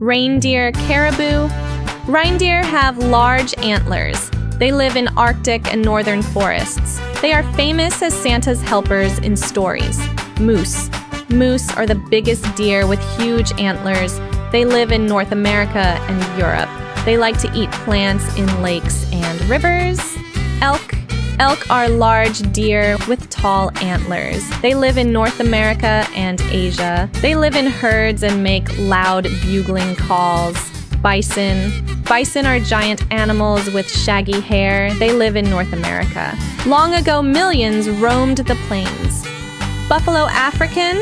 Reindeer, caribou. Reindeer have large antlers. They live in Arctic and northern forests. They are famous as Santa's helpers in stories. Moose. Moose are the biggest deer with huge antlers. They live in North America and Europe. They like to eat plants in lakes and rivers. Elk. Elk are large deer with tall antlers. They live in North America and Asia. They live in herds and make loud bugling calls. Bison. Bison are giant animals with shaggy hair. They live in North America. Long ago, millions roamed the plains. Buffalo African.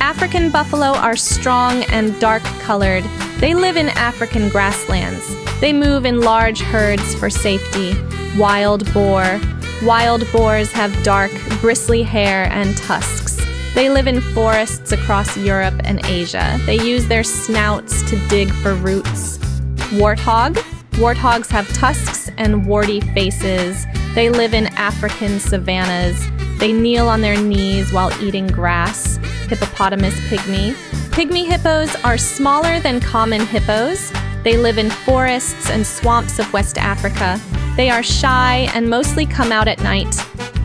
African buffalo are strong and dark-colored. They live in African grasslands. They move in large herds for safety. Wild boar. Wild boars have dark, bristly hair and tusks. They live in forests across Europe and Asia. They use their snouts to dig for roots. Warthog. Warthogs have tusks and warty faces. They live in African savannas. They kneel on their knees while eating grass. Hippopotamus pygmy. Pygmy hippos are smaller than common hippos. They live in forests and swamps of West Africa. They are shy and mostly come out at night.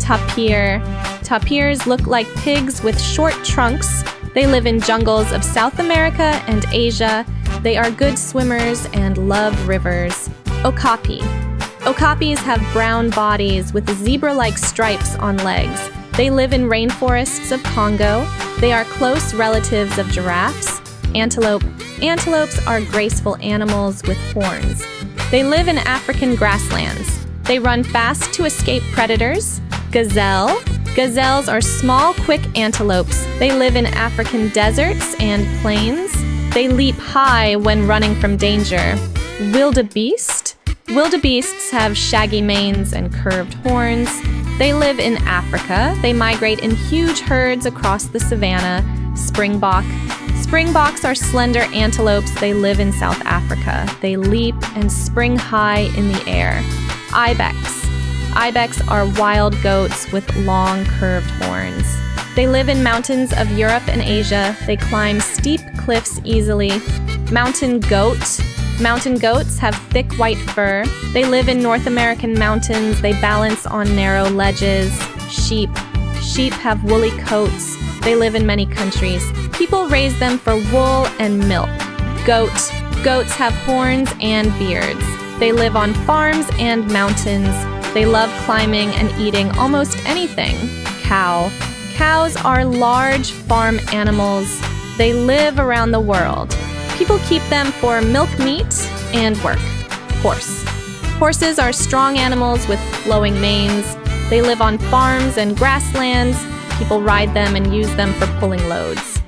Tapir. Tapirs look like pigs with short trunks. They live in jungles of South America and Asia. They are good swimmers and love rivers. Okapi. Okapis have brown bodies with zebra-like stripes on legs. They live in rainforests of Congo. They are close relatives of giraffes. Antelope. Antelopes are graceful animals with horns. They live in African grasslands. They run fast to escape predators. Gazelle. Gazelles are small, quick antelopes. They live in African deserts and plains. They leap high when running from danger. Wildebeest. Wildebeests have shaggy manes and curved horns. They live in Africa. They migrate in huge herds across the savanna. Springbok. Springboks are slender antelopes. They live in South Africa. They leap and spring high in the air. Ibex. Ibex are wild goats with long, curved horns. They live in mountains of Europe and Asia. They climb steep cliffs easily. Mountain goat. Mountain goats have thick white fur. They live in North American mountains. They balance on narrow ledges. Sheep. Sheep have woolly coats. They live in many countries. People raise them for wool and milk. Goat. Goats have horns and beards. They live on farms and mountains. They love climbing and eating almost anything. Cow. Cows are large farm animals. They live around the world. People keep them for milk, meat, and work. Horse. Horses are strong animals with flowing manes. They live on farms and grasslands. People ride them and use them for pulling loads.